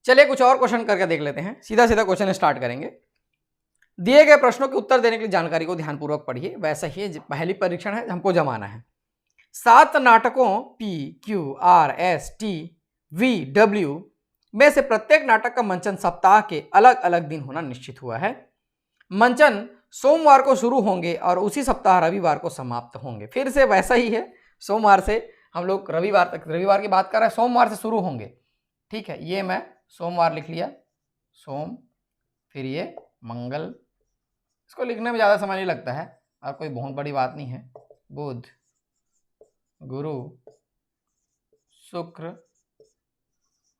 चलिए कुछ और क्वेश्चन करके देख लेते हैं, सीधा सीधा क्वेश्चन स्टार्ट करेंगे। दिए गए प्रश्नों के उत्तर देने के लिए जानकारी को ध्यानपूर्वक पढ़िए। वैसा ही पहली परीक्षण है, हमको जमाना है। 7 नाटकों P, Q, R, S, T, V, W में से प्रत्येक नाटक का मंचन सप्ताह के अलग अलग दिन होना निश्चित हुआ है। मंचन सोमवार को शुरू होंगे और उसी सप्ताह रविवार को समाप्त होंगे। फिर से वैसा ही है, सोमवार से हम लोग रविवार तक, रविवार की बात कर रहे हैं, सोमवार से शुरू होंगे। ठीक है, ये मैं सोमवार लिख लिया, सोम, फिर ये मंगल, इसको लिखने में ज़्यादा समय नहीं लगता है और कोई बहुत बड़ी बात नहीं है। बुध, गुरु, शुक्र,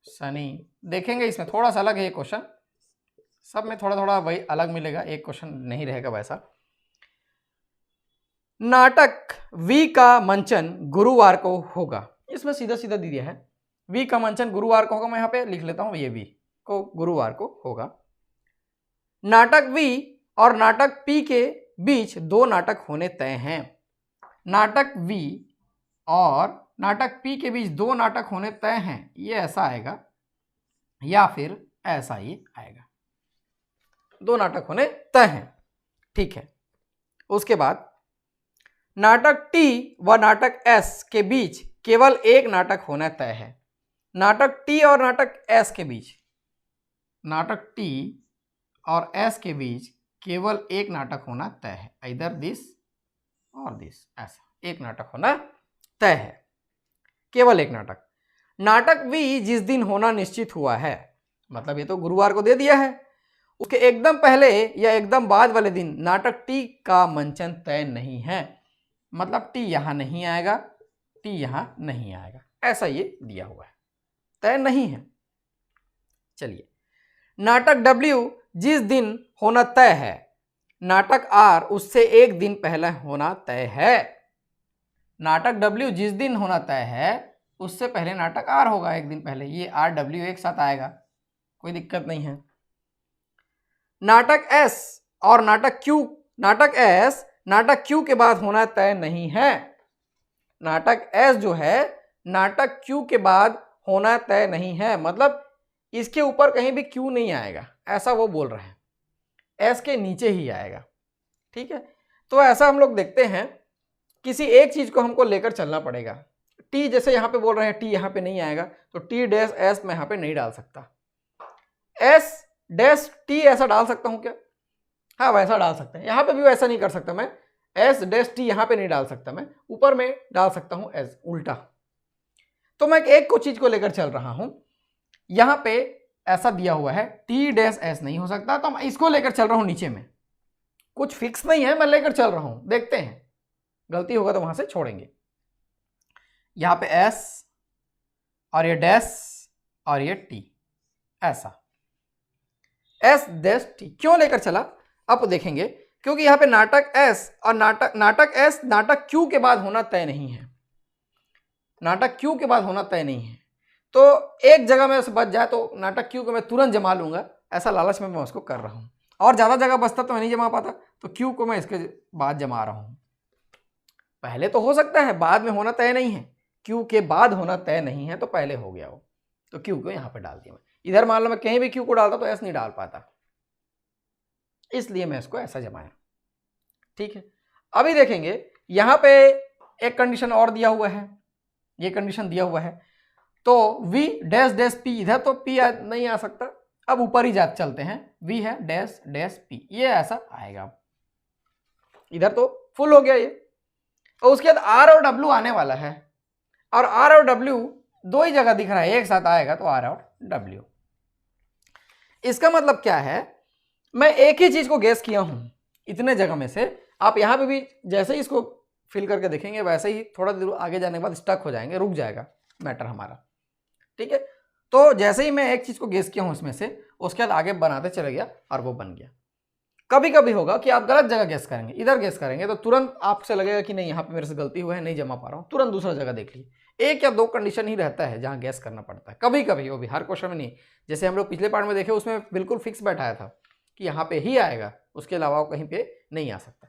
शनि। देखेंगे इसमें थोड़ा सा अलग है ये क्वेश्चन, सब में थोड़ा थोड़ा वही अलग मिलेगा, एक क्वेश्चन नहीं रहेगा वैसा। नाटक वी का मंचन गुरुवार को होगा, इसमें सीधा सीधा दे दिया है, वी का मंचन गुरुवार को होगा। मैं यहाँ पे लिख लेता हूँ, ये वी को गुरुवार को होगा। नाटक वी और नाटक पी के बीच 2 नाटक होने तय हैं। नाटक वी और नाटक पी के बीच 2 नाटक होने तय हैं, ये ऐसा आएगा या फिर ऐसा ही आएगा, 2 नाटक होने तय हैं। ठीक है, उसके बाद नाटक टी व नाटक एस के बीच केवल 1 नाटक होना तय है। नाटक टी और नाटक एस के बीच, नाटक टी और एस के बीच केवल 1 नाटक होना तय है, इधर दिस और दिस, ऐसा 1 नाटक होना तय है, केवल 1 नाटक। नाटक वी जिस दिन होना निश्चित हुआ है, मतलब ये तो गुरुवार को दे दिया है, उसके एकदम पहले या एकदम बाद वाले दिन नाटक टी का मंचन तय नहीं है, मतलब टी यहाँ नहीं आएगा, टी यहाँ नहीं आएगा, ऐसा ये दिया हुआ है, तय नहीं है। चलिए, नाटक डब्ल्यू जिस दिन होना तय है, नाटक आर उससे 1 दिन पहले होना तय है। नाटक डब्ल्यू जिस दिन होना तय है उससे पहले नाटक आर होगा 1 दिन पहले, ये आर डब्ल्यू एक साथ आएगा, कोई दिक्कत नहीं है। नाटक एस और नाटक क्यू, नाटक एस नाटक क्यू के बाद होना तय नहीं है। नाटक एस जो है नाटक क्यू के बाद होना तय नहीं है, मतलब इसके ऊपर कहीं भी क्यू नहीं आएगा, ऐसा वो बोल रहे हैं, एस के नीचे ही आएगा। ठीक है, तो ऐसा हम लोग देखते हैं, किसी एक चीज को हमको लेकर चलना पड़ेगा। टी जैसे यहाँ पे बोल रहे हैं, टी यहाँ पे नहीं आएगा, तो टी डैश एस मैं यहाँ पे नहीं डाल सकता। एस डैश टी ऐसा डाल सकता हूँ क्या? हाँ, वैसा डाल सकते हैं। यहाँ पे भी वैसा नहीं कर सकता मैं, एस डैश टी यहाँ पे नहीं डाल सकता मैं, ऊपर में डाल सकता हूँ एस, उल्टा। तो मैं एक को चीज को लेकर चल रहा हूं, यहां पे ऐसा दिया हुआ है टी डैश एस नहीं हो सकता, तो मैं इसको लेकर चल रहा हूं नीचे में, कुछ फिक्स नहीं है, मैं लेकर चल रहा हूं, देखते हैं गलती होगा तो वहां से छोड़ेंगे। यहां पे एस और ये डैश और ये टी, ऐसा एस डैश टी क्यों लेकर चला अब देखेंगे, क्योंकि यहां पे नाटक एस और नाटक एस नाटक क्यू के बाद होना तय नहीं है, नाटक क्यू के बाद होना तय नहीं है, तो एक जगह में बच जाए तो नाटक क्यू को मैं तुरंत जमा लूंगा, ऐसा लालच में मैं उसको कर रहा हूं, और ज्यादा जगह बचता तो मैं नहीं जमा पाता, तो क्यू को मैं इसके बाद जमा रहा हूं। पहले तो हो सकता है, बाद में होना तय नहीं है, क्यू के बाद होना तय नहीं है, तो पहले हो गया वो, तो क्यू को यहां पर डाल दिया मैं। इधर मान लो मैं कहीं भी क्यू को डालता तो एस नहीं डाल पाता, इसलिए मैं इसको ऐसा जमाया। ठीक है, अभी देखेंगे यहां पे एक कंडीशन और दिया हुआ है, ये कंडीशन दिया हुआ है, तो v डैश डैश p, इधर तो p नहीं आ सकता, अब ऊपर ही जाते चलते हैं, v है डैश डैश p, ये ऐसा आएगा, इधर तो फुल हो गया ये, और उसके बाद r और w आने वाला है, और r और w दो ही जगह दिख रहा है, एक साथ आएगा तो r और w। इसका मतलब क्या है, मैं एक ही चीज को गैस किया हूं इतने जगह में से, आप यहां पे भी जैसे ही इसको फिल करके देखेंगे वैसे ही थोड़ा देर आगे जाने के बाद स्टक हो जाएंगे, रुक जाएगा मैटर हमारा। ठीक है, तो जैसे ही मैं एक चीज को गेस किया हूं इसमें से, उसके बाद आगे बनाते चले गया और वो बन गया। कभी कभी होगा कि आप गलत जगह गेस करेंगे, इधर गेस करेंगे तो तुरंत आपसे लगेगा कि नहीं यहाँ पे मेरे से गलती हुआ है, नहीं जमा पा रहा हूँ, तुरंत दूसरा जगह देख लीजिए। 1 या 2 कंडीशन ही रहता है जहाँ गैस करना पड़ता है, कभी कभी, वो भी हर क्वेश्चन में नहीं। जैसे हम लोग पिछले पार्ट में देखे उसमें बिल्कुल फिक्स बैठाया था कि यहाँ पे ही आएगा, उसके अलावा कहीं पे नहीं आ सकता।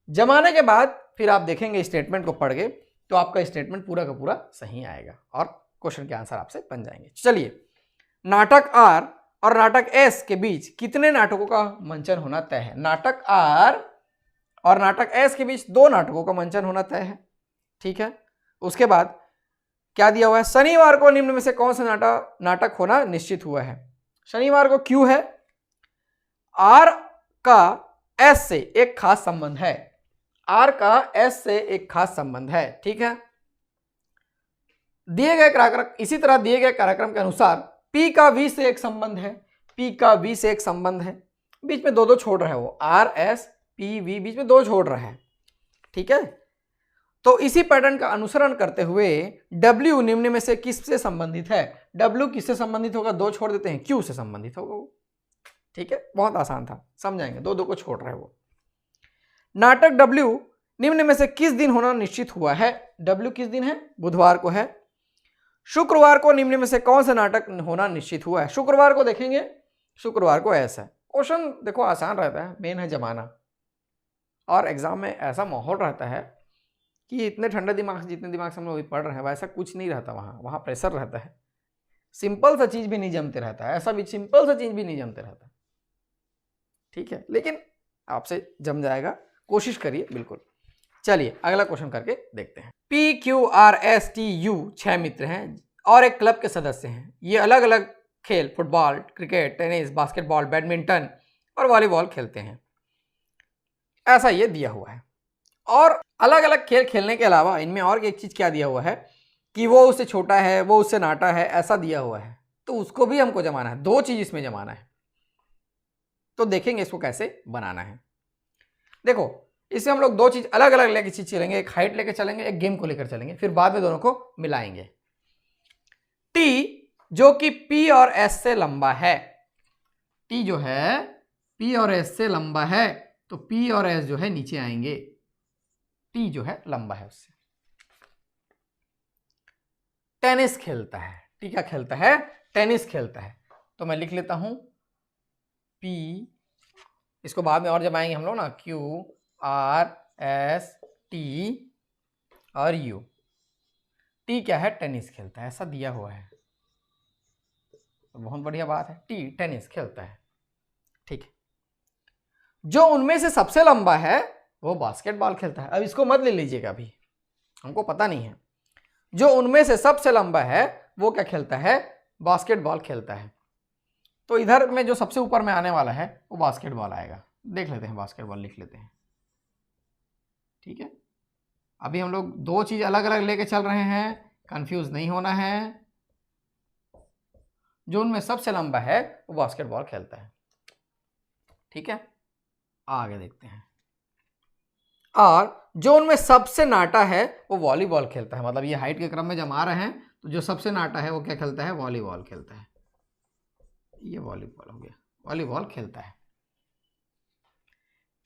जमाने के बाद फिर आप देखेंगे स्टेटमेंट को पढ़ के, तो आपका स्टेटमेंट पूरा का पूरा सही आएगा और क्वेश्चन के आंसर आपसे बन जाएंगे। चलिए, नाटक आर और नाटक एस के बीच कितने नाटकों का मंचन होना तय है? नाटक आर और नाटक एस के बीच 2 नाटकों का मंचन होना तय है। ठीक है, उसके बाद क्या दिया हुआ है? शनिवार को निम्न में से कौन सा नाटक होना निश्चित हुआ है? शनिवार को क्यों है? आर का एस से एक खास संबंध है, आर का एस से एक खास संबंध है। ठीक है, दिए गए कार्यक्रम, इसी तरह दिए गए कार्यक्रम के अनुसार पी का वी से एक संबंध है, पी का वी से एक संबंध है, बीच में 2 छोड़ रहा है, वो आर एस पी वी बीच में 2 छोड़ रहा है। ठीक है, तो इसी पैटर्न का अनुसरण करते हुए W निम्न में से किससे संबंधित है? W किससे संबंधित होगा? 2 छोड़ देते हैं, Q से संबंधित होगा वो। ठीक है, बहुत आसान था, समझाएंगे। 2 को छोड़ रहा है वो। नाटक W निम्न में से किस दिन होना निश्चित हुआ है? W किस दिन है? बुधवार को है। शुक्रवार को निम्न में से कौन सा नाटक होना निश्चित हुआ है? शुक्रवार को देखेंगे, शुक्रवार को ऐसा है। क्वेश्चन देखो आसान रहता है, मेन है जमाना, और एग्जाम में ऐसा माहौल रहता है कि इतने ठंडे दिमाग से, जितने दिमाग से हम लोग पढ़ रहे हैं वैसा कुछ नहीं रहता, वहाँ प्रेशर रहता है, सिंपल सा चीज़ भी नहीं जमते रहता है, ऐसा भी सिंपल सा चीज़ भी नहीं जमते रहता। ठीक है, लेकिन आपसे जम जाएगा, कोशिश करिए बिल्कुल। चलिए अगला क्वेश्चन करके देखते हैं। PQRSTU 6 मित्र हैं और एक क्लब के सदस्य हैं। ये अलग अलग खेल, football, cricket, tennis, basketball, badminton और वॉलीबॉल खेलते हैं, ऐसा ये दिया हुआ है। और अलग अलग खेल खेलने के अलावा इनमें और एक चीज़ क्या दिया हुआ है कि वो उससे छोटा है, वो उससे नाटा है, ऐसा दिया हुआ है, तो उसको भी हमको जमाना है। 2 चीज़ इसमें जमाना है, तो देखेंगे इसको कैसे बनाना है। देखो इससे हम लोग 2 चीज़ अलग अलग लेके चीज चलेंगे, एक हाइट लेके चलेंगे, एक गेम को लेकर चलेंगे, फिर बाद में दोनों को मिलाएंगे। टी जो कि P और S से लंबा है, टी जो है P और S से लंबा है, तो P और S जो है नीचे आएंगे, टी जो है लंबा है उससे। टेनिस खेलता है, टी क्या खेलता है? टेनिस खेलता है, तो मैं लिख लेता हूं P, इसको बाद में और जमाएंगे हम लोग ना, QRST और U। टी क्या है? टेनिस खेलता है, ऐसा दिया हुआ है, तो बहुत बढ़िया बात है, टी टेनिस खेलता है। ठीक है, जो उनमें से सबसे लंबा है वो बास्केटबॉल खेलता है। अब इसको मत ले लीजिएगा, अभी हमको पता नहीं है। जो उनमें से सबसे लंबा है वो क्या खेलता है? बास्केटबॉल खेलता है, तो इधर में जो सबसे ऊपर में आने वाला है वो बास्केटबॉल आएगा। देख लेते हैं, बास्केटबॉल लिख लेते हैं। ठीक है, अभी हम लोग 2 चीज अलग अलग लेके चल रहे हैं, कंफ्यूज नहीं होना है। जो उनमें सबसे लंबा है वो बास्केटबॉल खेलता है। ठीक है, आगे देखते हैं। और जो उनमें सबसे नाटा है वो वॉलीबॉल खेलता है, मतलब ये हाइट के क्रम में जमा रहे हैं, तो जो सबसे नाटा है वो क्या खेलता है? वॉलीबॉल खेलता है। ये वॉलीबॉल हो गया, वॉलीबॉल खेलता है।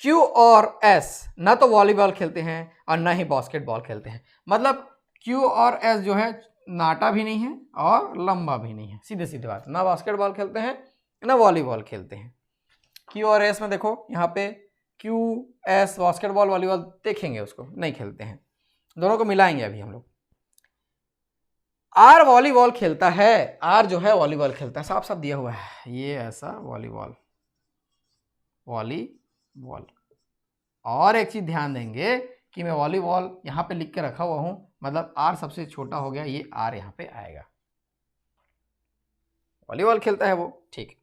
Q और S ना तो वॉलीबॉल खेलते हैं और ना ही बास्केटबॉल खेलते हैं, मतलब Q और S जो है नाटा भी नहीं है और लंबा भी नहीं है, सीधे सीधे बात, ना बास्केटबॉल खेलते हैं ना वॉलीबॉल खेलते हैं। Q और S में देखो यहाँ पे Q S बास्केटबॉल वॉलीबॉल देखेंगे, उसको नहीं खेलते हैं, दोनों को मिलाएंगे अभी हम लोग। R वॉलीबॉल खेलता है, R जो है वॉलीबॉल खेलता है, साफ साफ दिया हुआ है ये ऐसा, वॉलीबॉल वॉलीबॉल। और एक चीज ध्यान देंगे कि मैं वॉलीबॉल यहाँ पे लिख के रखा हुआ हूं, मतलब R सबसे छोटा हो गया, ये R यहाँ पे आएगा, वॉलीबॉल खेलता है वो। ठीक,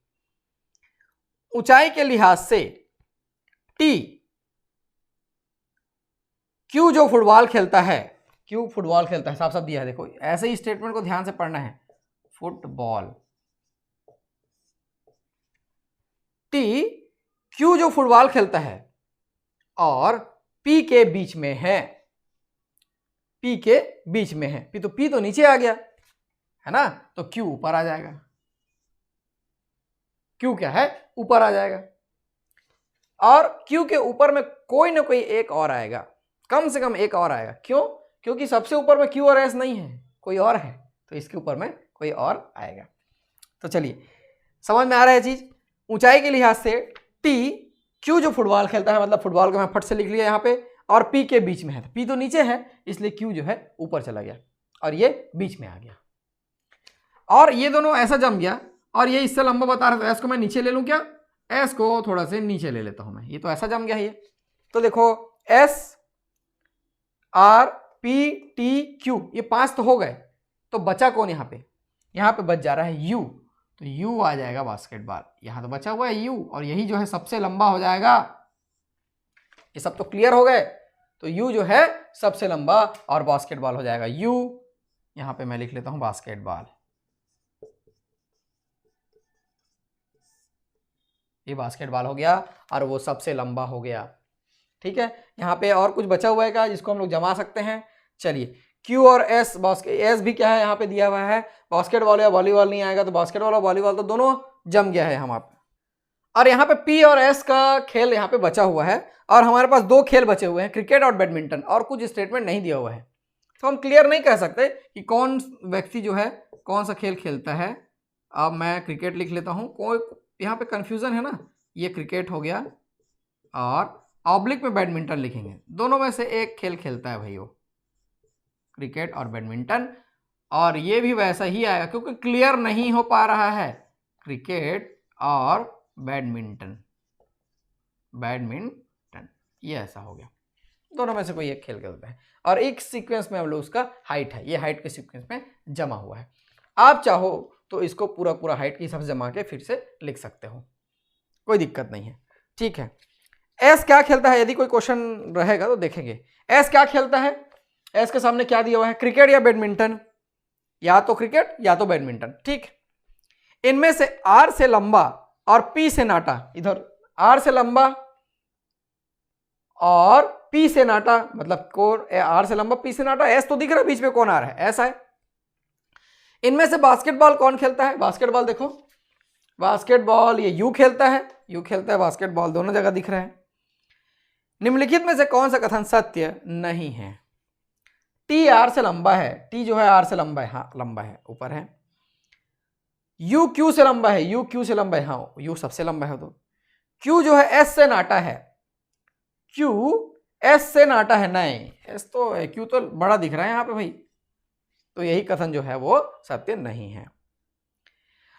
ऊंचाई के लिहाज से T Q जो फुटबॉल खेलता है, Q फुटबॉल खेलता है, साफ साफ दिया है, देखो ऐसे ही स्टेटमेंट को ध्यान से पढ़ना है, फुटबॉल। T Q जो फुटबॉल खेलता है और P के बीच में है, P के बीच में है, P तो नीचे आ गया है ना, तो Q ऊपर आ जाएगा, Q क्या है? ऊपर आ जाएगा। और Q के ऊपर में कोई ना कोई एक और आएगा, कम से कम एक और आएगा। क्यों? क्योंकि सबसे ऊपर में Q और S नहीं है, कोई और है, तो इसके ऊपर में कोई और आएगा। तो चलिए समझ में आ रहा है चीज। ऊंचाई के लिहाज से T Q जो फुटबॉल खेलता है, मतलब फुटबॉल को मैं फट से लिख लिया यहाँ पे, और P के बीच में है, P तो नीचे है इसलिए Q जो है ऊपर चला गया और ये बीच में आ गया, और ये दोनों ऐसा जम गया और ये इससे लंबा बता रहा है, तो एस को मैं नीचे ले लूं क्या, एस को थोड़ा से नीचे ले लेता हूं मैं, ये तो ऐसा जम गया है ये। तो देखो S R P T Q, ये 5 तो हो गए, तो बचा कौन यहाँ पे बच जा रहा है यू, तो यू आ जाएगा बास्केटबॉल। यहां तो बचा हुआ है यू, और यही जो है सबसे लंबा हो जाएगा। ये सब तो क्लियर हो गए, तो यू जो है सबसे लंबा और बास्केटबॉल हो जाएगा यू। यहां पे मैं लिख लेता हूं बास्केटबॉल, ये बास्केटबॉल हो गया और वो सबसे लंबा हो गया। ठीक है, यहाँ पे और कुछ बचा हुआ है क्या जिसको हम लोग जमा सकते हैं? चलिए क्यू और एस, एस भी क्या है यहाँ पे दिया हुआ है, बास्केटबॉल या वॉलीबॉल नहीं आएगा, तो बास्केटबॉल और वॉलीबॉल तो दोनों जम गया है यहाँ पे। और यहाँ पे पी और एस का खेल यहाँ पे बचा हुआ है, और हमारे पास 2 खेल बचे हुए हैं, क्रिकेट और बैडमिंटन, और कुछ स्टेटमेंट नहीं दिया हुआ है, तो हम क्लियर नहीं कह सकते कि कौन व्यक्ति जो है कौन सा खेल खेलता है। अब मैं क्रिकेट लिख लेता हूँ, कोई यहाँ पे कंफ्यूजन है ना, ये क्रिकेट हो गया, और ऑब्लिक में बैडमिंटन लिखेंगे, दोनों में से एक खेल खेलता है भाई वो, क्रिकेट और बैडमिंटन, और ये भी वैसा ही आएगा क्योंकि क्लियर नहीं हो पा रहा है, क्रिकेट और बैडमिंटन, ये ऐसा हो गया, दोनों में से कोई एक खेल खेलता है, और एक सीक्वेंस में हम लोग उसका हाइट है, ये हाइट के सीक्वेंस में जमा हुआ है। आप चाहो तो इसको पूरा हाइट के हिसाब से जमा के फिर से लिख सकते हो, कोई दिक्कत नहीं है। ठीक है, एस क्या खेलता है, यदि कोई क्वेश्चन रहेगा तो देखेंगे। एस क्या खेलता है, एस के सामने क्या दिया हुआ है, क्रिकेट या बैडमिंटन, या तो क्रिकेट या तो बैडमिंटन। ठीक, इनमें से आर से लंबा और पी से नाटा, इधर आर से लंबा और पी से नाटा, मतलब कौन आर से लंबा पी से नाटा, एस तो दिख रहा है बीच में, कौन आ रहा है, एस है। इनमें से बास्केटबॉल कौन खेलता है, बास्केटबॉल देखो, बास्केटबॉल ये यू खेलता है, बास्केटबॉल दोनों जगह दिख रहा है। निम्नलिखित में से कौन सा कथन सत्य नहीं है? टी आर से लंबा है, टी जो है आर से लंबा है, हाँ लंबा है, ऊपर है। यू क्यू से लंबा है, यू क्यू से लंबा है, हाँ यू सबसे लंबा है। तो क्यू जो है एस से नाटा है, क्यू एस से नाटा है, नहीं एस तो क्यू तो बड़ा दिख रहा है यहाँ पे भाई, तो यही कथन जो है वो सत्य नहीं है।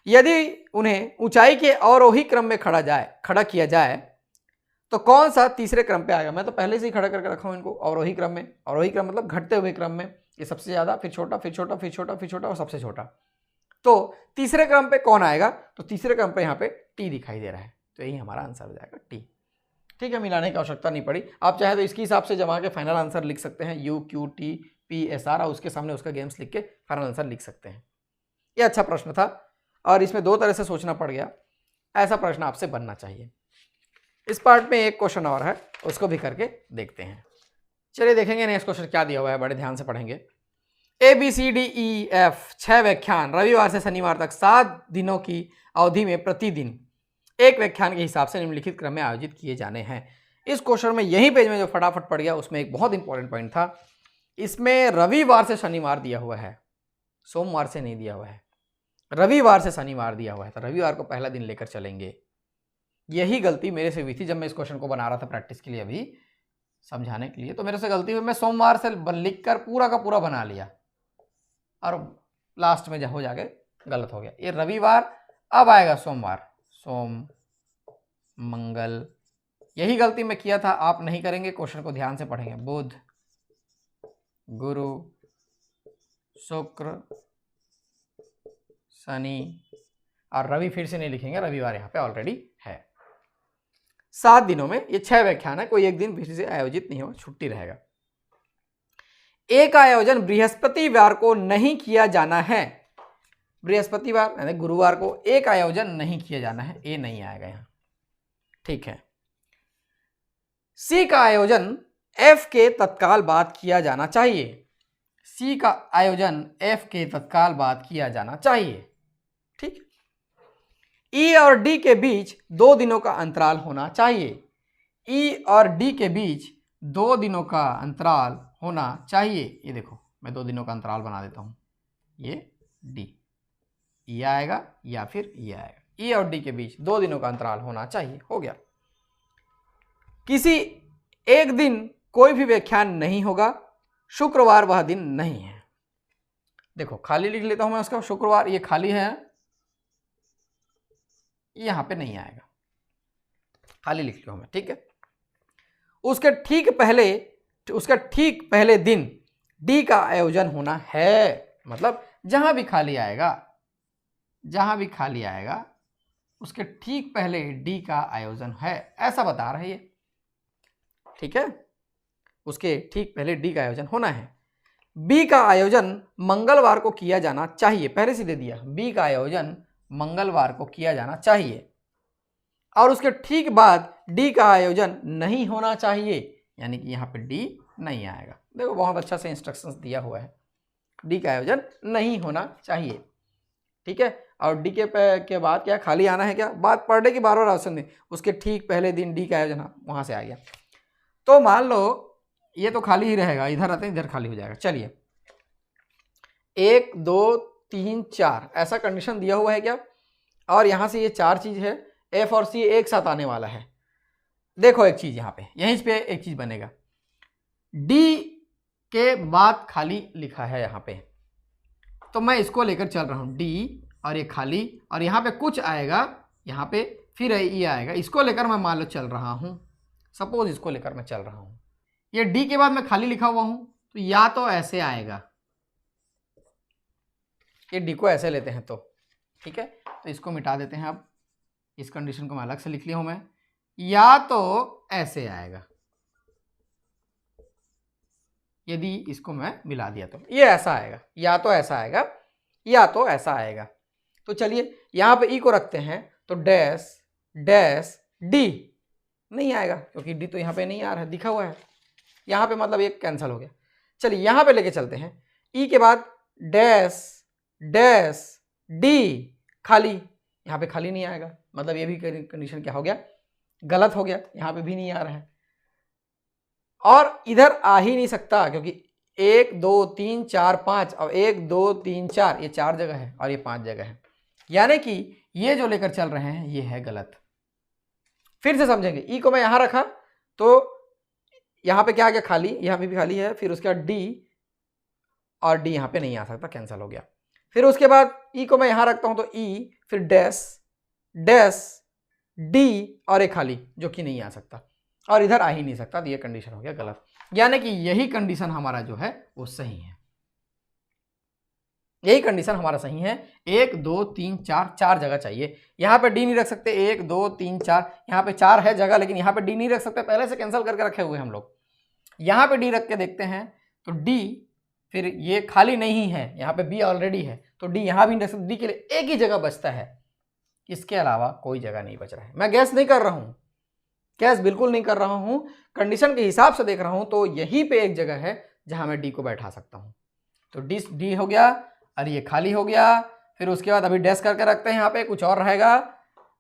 यदि उन्हें ऊंचाई के अवरोही क्रम में खड़ा किया जाए तो कौन सा तीसरे क्रम पे आएगा? मैं तो पहले से ही खड़ा करके रखा हूं इनको अवरोही क्रम में, अवरोही क्रम मतलब घटते हुए क्रम में, ये सबसे ज्यादा, फिर छोटा, फिर छोटा, फिर छोटा, फिर छोटा और सबसे छोटा। तो तीसरे क्रम पे कौन आएगा? तो तीसरे क्रम पे यहाँ पे टी दिखाई दे रहा है, तो यही हमारा आंसर हो जाएगा टी। ठीक है, मिलाने की आवश्यकता नहीं पड़ी, आप चाहे तो इसके हिसाब से जमा के फाइनल आंसर लिख सकते हैं, you Q T P S R, और उसके सामने उसका गेम्स लिख के फाइनल आंसर लिख सकते हैं। ये अच्छा प्रश्न था, और इसमें 2 तरह से सोचना पड़ गया, ऐसा प्रश्न आपसे बनना चाहिए। इस पार्ट में एक क्वेश्चन और है, उसको भी करके देखते हैं। चलिए देखेंगे नेक्स्ट क्वेश्चन क्या दिया हुआ है, बड़े ध्यान से पढ़ेंगे। A B C D E F 6 व्याख्यान रविवार से शनिवार तक 7 दिनों की अवधि में प्रतिदिन एक व्याख्यान के हिसाब से निम्नलिखित क्रम में आयोजित किए जाने हैं। इस क्वेश्चन में यही पेज में जो फटाफट पड़ गया, उसमें एक बहुत इंपॉर्टेंट पॉइंट था, इसमें रविवार से शनिवार दिया हुआ है, सोमवार से नहीं दिया हुआ है, रविवार से शनिवार दिया हुआ है, तो रविवार को पहला दिन लेकर चलेंगे। यही गलती मेरे से हुई थी जब मैं इस क्वेश्चन को बना रहा था प्रैक्टिस के लिए, अभी समझाने के लिए, तो मेरे से गलती हुई, मैं सोमवार से लिख कर पूरा का पूरा बना लिया, और लास्ट में हो जाके गलत हो गया। ये रविवार, अब आएगा सोमवार, सोम मंगल, यही गलती मैं किया था, आप नहीं करेंगे, क्वेश्चन को ध्यान से पढ़ेंगे। बुध, गुरु, शुक्र, शनि और रवि फिर से नहीं लिखेंगे, रविवार यहाँ पे ऑलरेडी है। 7 दिनों में ये 6 व्याख्यान है, कोई एक दिन फिर से आयोजित नहीं हो, छुट्टी रहेगा। एक आयोजन बृहस्पतिवार को नहीं किया जाना है, बृहस्पतिवार यानी गुरुवार को एक आयोजन नहीं किया जाना है, ए नहीं आएगा यहाँ। ठीक है, सी का आयोजन एफ के तत्काल बाद किया जाना चाहिए, सी का आयोजन एफ के तत्काल बाद किया जाना चाहिए। ठीक, ई और डी के बीच 2 दिनों का अंतराल होना चाहिए, ई और डी के बीच 2 दिनों का अंतराल होना चाहिए। ये देखो मैं 2 दिनों का अंतराल बना देता हूं, ये डी, ये आएगा या फिर ये आएगा, ई और डी के बीच 2 दिनों का अंतराल होना चाहिए, हो गया। किसी एक दिन कोई भी व्याख्यान नहीं होगा, शुक्रवार वह दिन नहीं है। देखो खाली लिख लेता हूं मैं उसका, शुक्रवार ये खाली है, यहां पे नहीं आएगा, खाली लिख लो हमें, ठीक है। उसके ठीक पहले दिन डी का आयोजन होना है, मतलब जहां भी खाली आएगा उसके ठीक पहले डी का आयोजन है, ऐसा बता रहा है ये, ठीक है। उसके ठीक पहले डी का आयोजन होना है। बी का आयोजन मंगलवार को किया जाना चाहिए, पहले से दे दिया, बी का आयोजन मंगलवार को किया जाना चाहिए। और उसके ठीक बाद डी का आयोजन नहीं होना चाहिए, यानी कि यहाँ पे डी नहीं आएगा। देखो बहुत अच्छा से इंस्ट्रक्शंस दिया हुआ है, डी का आयोजन नहीं होना चाहिए, ठीक है। और डी के बाद क्या खाली आना है, क्या बात पर डे की बार बार ऑप्शन दें, उसके ठीक पहले दिन डी का आयोजन, वहां से आ गया। तो मान लो ये तो खाली ही रहेगा, इधर आते हैं इधर खाली हो जाएगा। चलिए 1 2 3 4 ऐसा कंडीशन दिया हुआ है क्या, और यहां से ये 4 चीज है, एफ और सी एक साथ आने वाला है। देखो एक चीज यहाँ पे, यहीं पे एक चीज बनेगा, डी के बाद खाली लिखा है यहाँ पे, तो मैं इसको लेकर चल रहा हूँ, डी और ये खाली, और यहाँ पे कुछ आएगा, यहाँ पे फिर ये आएगा, इसको लेकर मैं मान लो चल रहा हूँ, सपोज इसको लेकर मैं चल रहा हूँ, ये डी के बाद मैं खाली लिखा हुआ हूँ, तो या तो ऐसे आएगा, ये डी को ऐसे लेते हैं तो ठीक है, तो इसको मिटा देते हैं। अब इस कंडीशन को मैं अलग से लिख लिया हूं मैं, या तो ऐसे आएगा, यदि इसको मैं मिला दिया तो ये ऐसा आएगा, या तो ऐसा आएगा या तो ऐसा आएगा। तो चलिए यहां पे ई को रखते हैं, तो डैश डैश डी नहीं आएगा, क्योंकि डी तो यहां पे नहीं आ रहा है, दिखा हुआ है यहां पे, मतलब एक कैंसिल हो गया। चलिए यहां पे लेके चलते हैं, ई के बाद डैश डैश डी खाली, यहाँ पे खाली नहीं आएगा, मतलब ये भी कंडीशन क्या हो गया, गलत हो गया, यहाँ पे भी नहीं आ रहा है, और इधर आ ही नहीं सकता, क्योंकि 1 2 3 4 5 और 1 2 3 4 ये 4 जगह है और ये 5 जगह है, यानी कि ये जो लेकर चल रहे हैं ये है गलत। फिर से समझेंगे, ई को मैं यहां रखा तो यहाँ पे क्या आ गया, खाली, यहाँ पे भी खाली है, फिर उसके बाद डी, और डी यहाँ पे नहीं आ सकता, कैंसिल हो गया। फिर उसके बाद ई को मैं यहां रखता हूं तो ई, फिर डैश डैश डी और एक खाली, जो कि नहीं आ सकता, और इधर आ ही नहीं सकता, तो ये कंडीशन हो गया गलत, यानी कि यही कंडीशन हमारा जो है वो सही है, यही कंडीशन हमारा सही है। 1 2 3 4 4 जगह चाहिए, यहाँ पे डी नहीं रख सकते, 1 2 3 4, यहाँ पे 4 है जगह, लेकिन यहाँ पे डी नहीं रख सकते, पहले से कैंसिल करके रखे हुए हम लोग। यहाँ पे डी रख के देखते हैं, तो डी, फिर ये खाली नहीं है, यहाँ पे बी ऑलरेडी है, तो डी यहाँ भी नहीं रख सकते, डी के लिए एक ही जगह बचता है, इसके अलावा कोई जगह नहीं बच रहा है। मैं गैस नहीं कर रहा हूँ, गैस बिल्कुल नहीं कर रहा हूँ, कंडीशन के हिसाब से देख रहा हूँ, तो यहीं पे एक जगह है जहां मैं डी को बैठा सकता हूँ। तो डी हो गया, और ये खाली हो गया, फिर उसके बाद अभी डैश करके रखते हैं, यहाँ पे कुछ और रहेगा,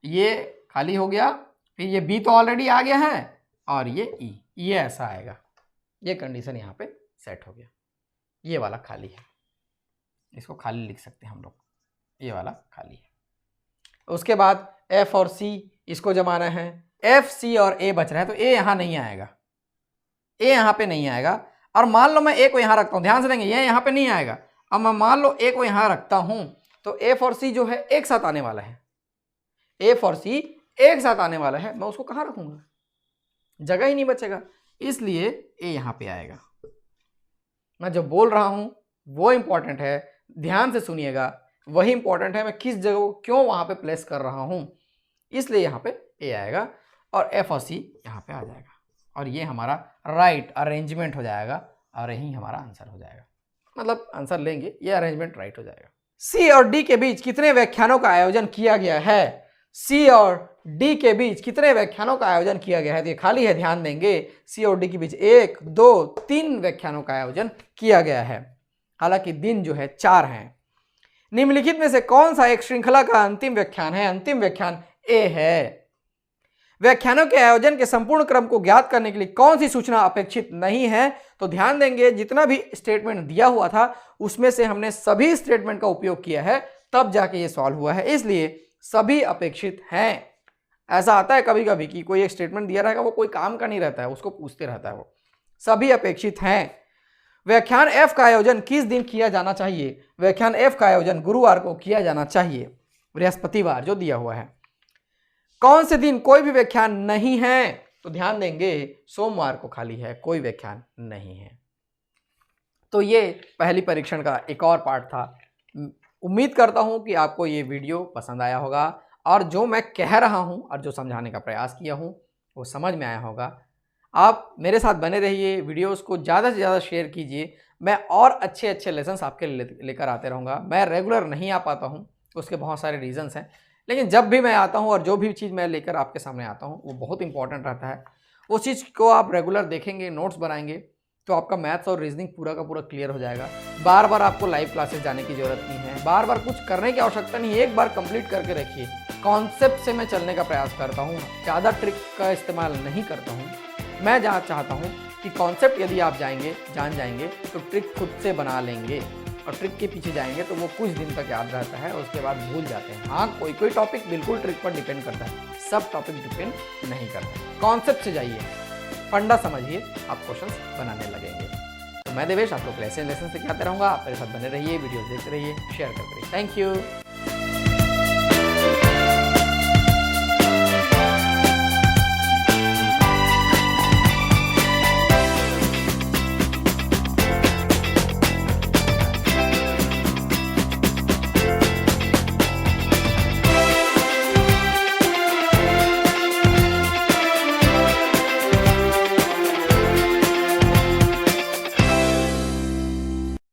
ये खाली हो गया, फिर ये बी तो ऑलरेडी आ गया है, और ये ई, ये ऐसा आएगा, ये कंडीशन यहाँ पे सेट हो गया, ये वाला खाली है, इसको खाली लिख सकते हैं हम लोग, ये वाला खाली है। उसके बाद एफ और सी, इसको जमाना है, एफ सी और ए बच रहा है, तो ए यहां नहीं आएगा, ए यहां पे नहीं आएगा, और मान लो मैं ए को यहां रखता हूं, ध्यान से देंगे ये यहां पे नहीं आएगा, अब मैं मान लो ए को यहां रखता हूं, तो एफ और सी जो है एक साथ आने वाला है, एफ और सी एक साथ आने वाला है, मैं उसको कहां रखूंगा, जगह ही नहीं बचेगा, इसलिए ए यहां पे आएगा। मैं जो बोल रहा हूं वो इंपॉर्टेंट है, ध्यान से सुनिएगा, वही इंपॉर्टेंट है, मैं किस जगह को क्यों वहां पे प्लेस कर रहा हूं, इसलिए यहां पे ए आएगा, और एफ और सी यहां पे आ जाएगा, और ये हमारा राइट अरेंजमेंट हो जाएगा, और यही हमारा आंसर हो जाएगा, मतलब आंसर लेंगे, ये अरेंजमेंट राइट हो जाएगा। सी और डी के बीच कितने व्याख्यानों का आयोजन किया गया है, सी और डी के बीच कितने व्याख्यानों का आयोजन किया गया है, तो ये खाली है, ध्यान देंगे, सी और डी के बीच 1 2 3 व्याख्यानों का आयोजन किया गया है, हालांकि दिन जो है 4 हैं। निम्नलिखित में से कौन सा एक श्रृंखला का अंतिम व्याख्यान है, अंतिम व्याख्यान ए है। व्याख्यानों के आयोजन के संपूर्ण क्रम को ज्ञात करने के लिए कौन सी सूचना अपेक्षित नहीं है, तो ध्यान देंगे जितना भी स्टेटमेंट दिया हुआ था उसमें से हमने सभी स्टेटमेंट का उपयोग किया है, तब जाके ये सॉल्व हुआ है, इसलिए सभी अपेक्षित हैं। ऐसा आता है कभी कभी कि कोई एक स्टेटमेंट दिया रहेगा, वो कोई काम का नहीं रहता है, उसको पूछते रहता है, वो सभी अपेक्षित हैं। व्याख्यान एफ का आयोजन किस दिन किया जाना चाहिए, व्याख्यान एफ का आयोजन गुरुवार को किया जाना चाहिए, बृहस्पतिवार जो दिया हुआ है। कौन से दिन कोई भी व्याख्यान नहीं है, तो ध्यान देंगे सोमवार को खाली है, कोई व्याख्यान नहीं है। तो ये पहली परीक्षण का एक और पार्ट था। उम्मीद करता हूं कि आपको ये वीडियो पसंद आया होगा और जो मैं कह रहा हूं और जो समझाने का प्रयास किया हूं वो समझ में आया होगा। आप मेरे साथ बने रहिए, वीडियोस को ज़्यादा से ज़्यादा शेयर कीजिए। मैं और अच्छे अच्छे लेसन्स आपके लेकर आते रहूँगा। मैं रेगुलर नहीं आ पाता हूँ, उसके बहुत सारे रीज़न्स हैं, लेकिन जब भी मैं आता हूँ और जो भी चीज़ मैं लेकर आपके सामने आता हूँ वो बहुत इंपॉर्टेंट रहता है। उस चीज़ को आप रेगुलर देखेंगे, नोट्स बनाएंगे, तो आपका मैथ्स और रीजनिंग पूरा का पूरा क्लियर हो जाएगा। बार बार आपको लाइव क्लासेस जाने की ज़रूरत नहीं है, बार बार कुछ करने की आवश्यकता नहीं है, एक बार कंप्लीट करके रखिए। कॉन्सेप्ट से मैं चलने का प्रयास करता हूँ, ज़्यादा ट्रिक का इस्तेमाल नहीं करता हूँ। मैं जहाँ चाहता हूँ कि कॉन्सेप्ट यदि आप जान जाएंगे तो ट्रिक खुद से बना लेंगे, और ट्रिक के पीछे जाएंगे तो वो कुछ दिन तक याद रहता है, उसके बाद भूल जाते हैं। हाँ, कोई कोई टॉपिक बिल्कुल ट्रिक पर डिपेंड करता है, सब टॉपिक डिपेंड नहीं करते। कॉन्सेप्ट से जाइए, फंडा समझिए, आप क्वेश्चंस बनाने लगेंगे। तो मैं देवेश आप लोग लेसन सिखाते रहूँगा। आप मेरे साथ बने रहिए, वीडियोस देखते रहिए, शेयर करते रहिए। Thank you.